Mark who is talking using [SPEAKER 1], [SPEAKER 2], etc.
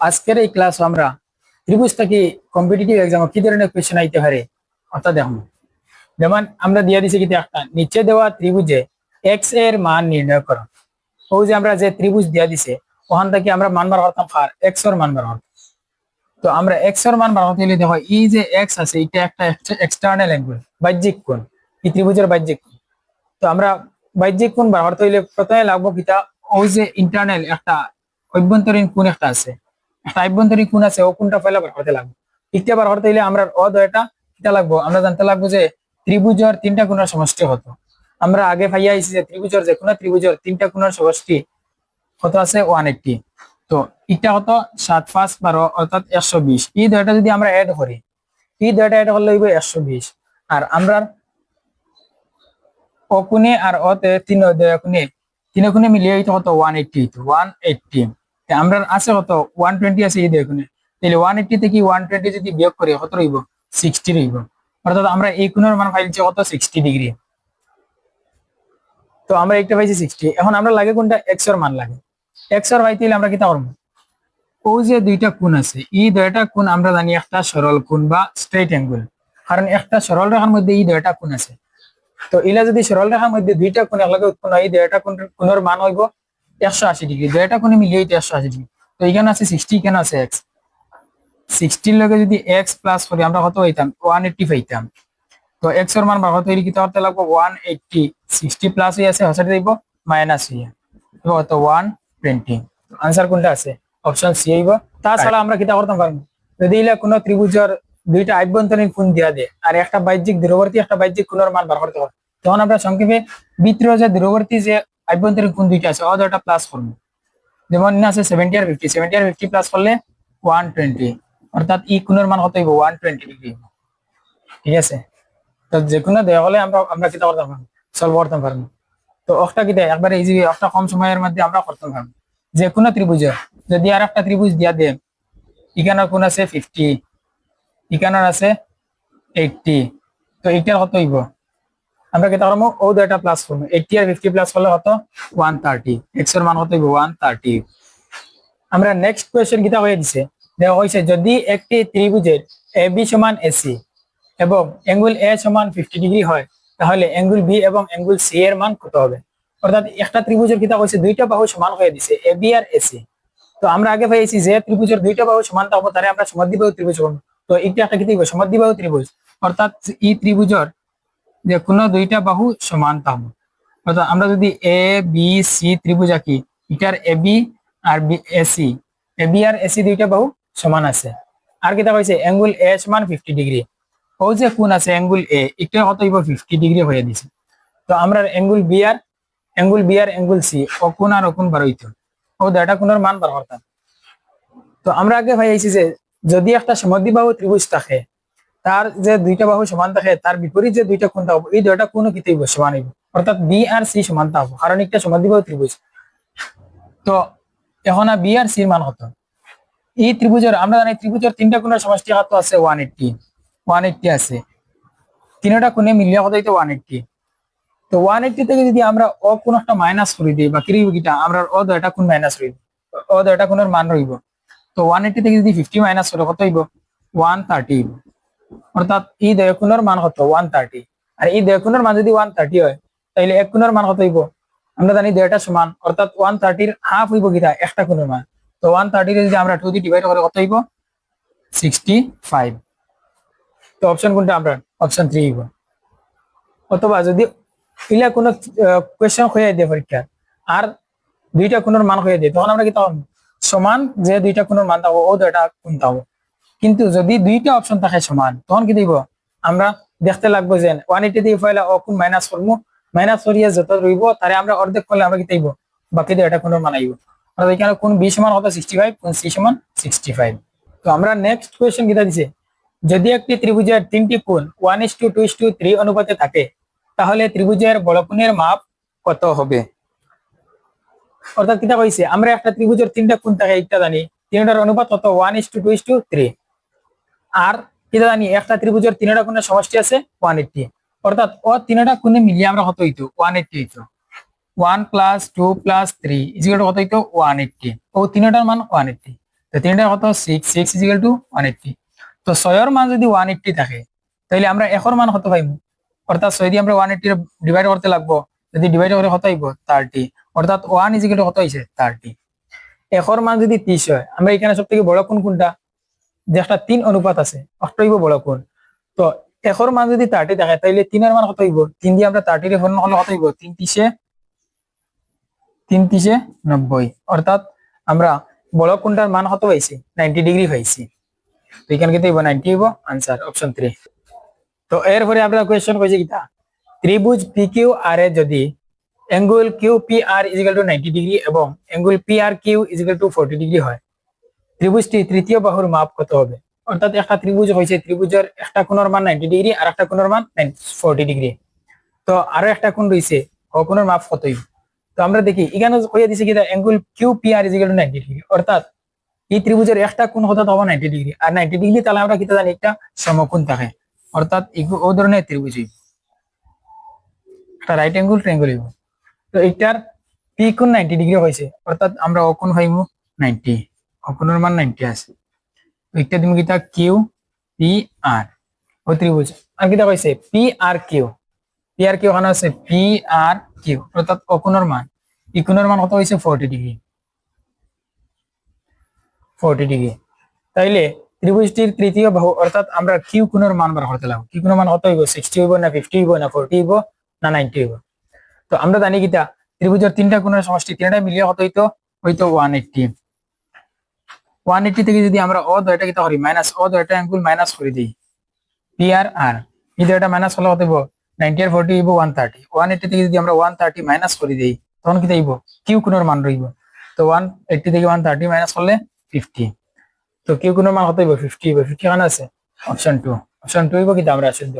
[SPEAKER 1] আজকের এই ক্লাস আমরা ত্রিভুজ থেকে কম্পিটিটিভ এক্সাম কি ধরনের কোয়েশ্চেন আইতে পারে অর্থাৎ দেখুন। যেমন আমরা দিয়ে দিছি কি একটা নিচে দেওয়া ত্রিভুজে এক্স এর মান নির্ণয় করো। ওই যে আমরা যে ত্রিভুজ দিয়ে দিছে ওখান থেকে আমরা মান বার করতাম কার এক্স এর মান বার করতাম। তো আমরা এক্স এর মান বার করতে হলে দেখো এই যে এক্স আছে এটা একটা এক্সটার্নাল অ্যাঙ্গেল, বাহ্যিক কোণ, এই ত্রিভুজের বাহ্যিক কোণ। তো আমরা বাহ্যিক কোণ বার করতে হলে প্রথমে লাগবো কিটা ওই যে ইন্টারনাল একটা অভ্যন্তরীণ কোণ একটা আছে, একটা আভ্যন্তরীণ কোণ আছে, ও কোণটা পয়লা বার করতে লাগবে। ঠিকটা বার করতে হলে আমরা অদ্বয়টা কিটা লাগবো, আমরা জানতে লাগবো যে ত্রিভুজের তিনটা কোণের সমষ্টি হতো। আমরা আগে পাইয়া আইছি যে ত্রিভুজের যে কোনো ত্রিভুজের তিনটা কোণের সমষ্টি কত আছে 180। তো এটা হতো 7 5 12 অর্থাৎ 120। এই দুইটা যদি আমরা অ্যাড করি, এই দুইটা অ্যাড করলে হইবে 120। আর আমরা অকুনে আর অতে তিন তিন কোণে মিলিয়ে হইতো কত 180। আমরা আছে কত 120 আছে এই দেখুন, তাহলে 180 থেকে 120 যদি বিয়োগ করি কত রইব 60 রইব। অর্থাৎ আমরা এই কোণের মান পাইছি কত 60 ডিগ্রি। তো আমরা একটা পাইছি 60। এখন আমরা লাগে কোনটা এক্স এর মান লাগে। এক্স এর পাইতে হলে আমরা কি করব, ওই যে দুইটা কোণ আছে এই দুইটা কোণ আমরা জানি একটা সরল কোণ বা স্ট্রেট অ্যাঙ্গেল, কারণ একটা সরল রেখার মধ্যে এই দুইটা কোণ আছে। তো এলা যদি সরল রেখার মধ্যে দুইটা কোণ একলগে উৎপন্ন হয়, দুইটা কোণের মান হইব 180 ডিগ্রি, দুইটা কোণে মিলিয়ে 180 ডিগ্রি। তো এখানে আছে 60, এখানে আছে এক্স। 60 লগে যদি এক্স প্লাস করি আমরা কত হইতাম 180 পাইতাম। তো এক্স এর মান বার করতে হলে কি করতে লাগবে 180, 60 প্লাস হয়ে আছে হসাতে দিব মাইনাস হয়ে কত 120। আনসার কোনটা আছে অপশন সি হইব। তাছাড়া আমরা কিটা করতে পারবো, যদি ইলা কোনো ত্রিভুজের দুইটা আভ্যন্তরীণ কোণ দিয়া দেয় আর একটা বাহ্যিক দূরবর্তী একটা বাহ্যিক কোণের মান বার করতে হবে, তখন আমরা সংক্ষেপে ভিতরে যে দূরবর্তী যে আভ্যন্তরীণ কোণ দুইটা আছে ওটা প্লাস করবো। যেমন আছে 70 আর 50, 70 আর 50 প্লাস করলে 120, অর্থাৎ এই কোণের মান কত হইব 120 ডিগ্রি। ঠিক আছে, তো যে কোনো দেওয়া হলে আমরা আমরা কিটা করতে পারবো, সলভ করতে পারবো। তো অফটা কি দেয় একবারে ইজি, অফটা কম সময়ের মধ্যে আমরা করতে পারবো। যে কোনো ত্রিভুজে যদি আর একটা ত্রিভুজ দিয়া দেয়, এখানে কোন আছে 50, এখানে আছে 80, তো এইটার কত হইব আমরা কি করবো ও দুইটা প্লাস করবো, 80 আর 50 প্লাস করলে কত 130, এক্স এর মান কত হইব 130। আমরা নেক্সট কোয়েশ্চেন কিটা হয়ে দিছে, দেওয়া হয়েছে যদি একটি ত্রিভুজের এ বি সমান এসি এবং অ্যাঙ্গেল এ সমান 50 ডিগ্রি হয়, তাহলে অ্যাঙ্গেল বি এবং অ্যাঙ্গেল সি এর মান কত হবে। অর্থাৎ একটা ত্রিভুজের কিটা হয়েছে দুইটা বাহু সমান হয়ে দিছে এ বি আর এসি। তো আমরা আগে পেয়েছি যে ত্রিভুজের দুইটা বাহু সমান থাকবো তারে আমরা সমদ্বিবাহু ত্রিভুজ বলবো। তো এটা একটা কি ত্রিভুজ সমদ্বিবাহু ত্রিভুজ, অর্থাৎ এই ত্রিভুজের যে কোনো দুইটা বাহু সমান থাকবো। অর্থাৎ আমরা যদি এ বি সি ত্রিভুজ আঁকি, এটার A B R AC, A B R AC দুইটা বাহু সমান আছে। আর কিটা হয়েছে অ্যাঙ্গেল এ সমান 50 ডিগ্রি, ও যে কোণ আছে অ্যাঙ্গেল এ এটা কত হইব 50 ডিগ্রি হয়ে দিছে। তো আমরা অ্যাঙ্গেল বি আর অ্যাঙ্গেল সি ও কোণ আর ও কোণ বার হইতো, ও দুইটা কোণের মান বার করতাম। তো আমরা আগে ভাইছি যে যদি একটা সমদ্বিবাহু ত্রিভুজ থাকে তার যে দুইটা বাহু সমান থাকে তার বিপরীত যে দুইটা কোণ থাকবে এই দুইটা কোণও কি হইব সমান হইব, অর্থাৎ বি আর সি সমান থাকবে কারণ একটা সমদ্বিবাহু ত্রিভুজ। তো এখন বি আর সির মান কত, এই ত্রিভুজের আমরা জানি ত্রিভুজের তিনটা কোণের সমষ্টি কত আছে 180 আছে, তিনটা কোণে মিলিয়ে কত হইতো 180। তো 180 থেকে যদি আমরা ও কোণ একটা মাইনাস করে দিই বা কিটা আমরা ও দুইটা কোণ মাইনাস রইব, ও দুইটা কোণের মান রইব। তো 180 থেকে যদি 50 মাইনাস করে কত হইব 130, অর্থাৎ এই দুই কোণের মান কত 130। আর এই দুই কোণের মান যদি 130 হয় তাহলে এক কোণের মান কত হইব, আমরা জানি দুইটা সমান, অর্থাৎ 130 হাফ হইব কিটা একটা কোণের মান। তো 130 যদি আমরা 2 দিয়ে ডিভাইড করে কত হইব 65। তো অপশন কোনটা আমরা অপশন 3 হইব। অথবা যদি ইলা কোনো কোয়েশ্চন হয়ে যায় পরীক্ষা আর দুইটা কোণের মান হয়ে যায়, তখন আমরা কি তখন সমান যে দুইটা কোণের মান থাকবো ও দুইটা কোণ থাকবো। কিন্তু যদি দুইটা অপশন থাকে সমান তখন কি দিব, আমরা দেখতে লাগবো যে 180 দিয়ে পয়লা ও কোণ মাইনাস করবো, মাইনাস করিয়া যত রইব তারে আমরা অর্ধেক করলে আমরা কি তাইব বাকি দুইটা কোণের মান আইব। অর্থাৎ এখানে কোণ বি সমান কত 65, কোণ সি সমান 65। তো আমরা নেক্সট কোয়েশ্চন কিটা দিছে, যদি একটি ত্রিভুজের তিনটি কোণ 1:2:3 অনুপাতে থাকে তাহলে ত্রিভুজের বড়কোণের মাপ কত হবে। অর্থাৎ কিটা কইছে আমরা একটা ত্রিভুজের তিনটা কোণ থাকে একটা জানি, তিনটার অনুপাত কত 1:2:3। আর কিটা জানি একটা ত্রিভুজের তিনটা কোণের সমষ্টি আছে 180, অর্থাৎ ও তিনটা কোণে মিলিয়ে আমরা কত হইতো 180 হইতো। 1 + 2 + 3 কত হইতো 180, ও তিনটার মান 180। তো তিনটা কত 6 6 ইজিক্যাল টু 180। তো 6 এর মান যদি 180 থাকে তাহলে আমরা একর মান কত পাইমু, অর্থাৎ 6 দিয়ে আমরা 180 ডিভাইড করতে লাগবো, যদি ডিভাইড করে কত আইব 30, অর্থাৎ 1 ইজিক্যাল টু কত হইছে 30। একর মান যদি 30 হয়, আমরা এখানে সবথেকে বড় কোণ কোনটা, যে একটা 3 অনুপাত আছে একটা হইব বড় কোণ। তো একর মান যদি 30 থাকে তাহলে 3 এর মান কত হইব, 3 দিয়ে আমরা 30 এর হরণ করলে কত হইব 3 3 90, অর্থাৎ আমরা বড় কোণটার মান কত পাইছি 90 ডিগ্রি পাইছি। তো এখানে কিন্তু 90 হইব আনসার অপশন 3। তো এরপরে আমরা কোয়েশ্চন কইছি কিটা, ত্রিভুজ PQR এ যদি অ্যাঙ্গেল QPR = 90 ডিগ্রি এবং অ্যাঙ্গেল PRQ = 40 ডিগ্রি হয়, ত্রিভুজটি তৃতীয় বাহুর মাপ কত হবে। অর্থাৎ একটা ত্রিভুজ হয়েছে, ত্রিভুজের একটা কোণের মান 90 ডিগ্রি আর একটা কোণের মান 40 ডিগ্রি। তো আরো একটা কোণ রয়েছে, ও কোণের মাপ কত হইব। তো আমরা দেখি এখানে কইয়া দিছে কি অ্যাঙ্গেল QPR = 90 ডিগ্রি, অর্থাৎ এই ত্রিভুজের একটা কোণ হতে হবে 90 ডিগ্রি, আর 90 ডিগ্রি তাহলে আমরা কিতা জানি একটা সমকোণ থাকে, অর্থাৎ ও ধরনের ত্রিভুজ হইব, একটা রাইট অ্যাঙ্গেল ট্রায়াঙ্গেল হইব। তো এটার পি কোণ 90 ডিগ্রি হয়েছে, অর্থাৎ আমরা ও কোণ পাইমু 90, ও কোণের মান 90 আছে। একটা দিন কিতা কিউ পি আর ও ত্রিভুজ, আর কিতা কইছে পি আর কিউ ওখানে আছে পি আর কিউ, অর্থাৎ ও কোণের মান ই কোণের মান কত হইছে 40 ডিগ্রি। তাইলে ত্রিভুজটির তৃতীয় বাহু, অর্থাৎ আমরা কিউ কোণের মান বার করতে লাগবো। কিউ কোণের মান কত হইব, 60 হইব না 50 হইব না 40 হইব না 90 হইব। তো আমরা জানি কিতা ত্রিভুজের তিনটা কোণের সমষ্টি তিনটা মিলিয়ে কত হইতো 180। 180 থেকে যদি আমরা ও দুইটা কিতা করি মাইনাস ও দুইটা অ্যাঙ্গেল মাইনাস করে দিই, পি আর আর এই দুইটা মাইনাস হলে কত হইব 90 আর 40 হইব 130। 180 থেকে যদি আমরা 130 মাইনাস করে দেই তখন কিতা হইব কিউ কোণের মান রইব। তো 180 থেকে 130 মাইনাস করলে 50। তো কিউ কোণের মান কত হইব 50 হইব। 50 কানে আছে অপশন 2 হইব কিতা আমরা শুদ্ধ।